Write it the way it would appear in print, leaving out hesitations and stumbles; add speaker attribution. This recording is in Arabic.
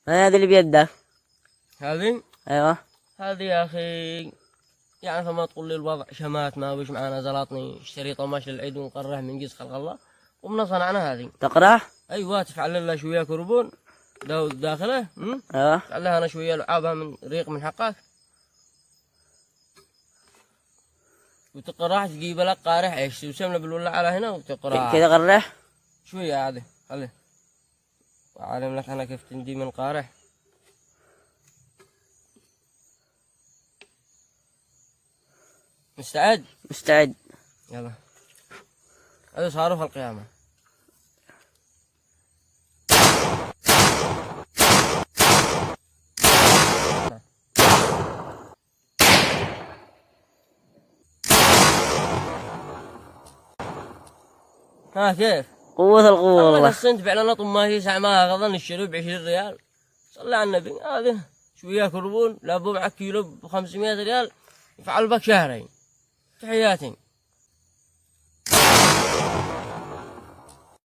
Speaker 1: ما هذا اللي بيدك؟
Speaker 2: هذه
Speaker 1: ايوه.
Speaker 2: هذه يا أخي يعني فما تقول لي الوضع شمات ما بيش معنا زلطني اشتري طماش للعيد ونقرح من جيز خلق الله ومن صنعنا هذه.
Speaker 1: تقرأ؟
Speaker 2: أيوة تفعل لها شوية كربون داخله
Speaker 1: ايوه.
Speaker 2: تفعل لها أنا شوية لعابها من ريق من حقك وتقرح تجيب لك قارح ايش تسمى بالولاعة على هنا وتقرح
Speaker 1: كذا قرح؟
Speaker 2: شوية هذه خليه أعلم لك أنا كيف تندي من قارح. مستعد؟
Speaker 1: مستعد.
Speaker 2: يلا هذا صاروخ القيامة. ها كيف؟
Speaker 1: قوة القوة
Speaker 2: والله
Speaker 1: والله.
Speaker 2: السنت فعلا طماهي ساعة ما غضن الشرب ب20 ريال. صلى على النبي هذا شوية كربون لابو معك كيلو ب500 ريال يفعل بك شهرين. تحياتي.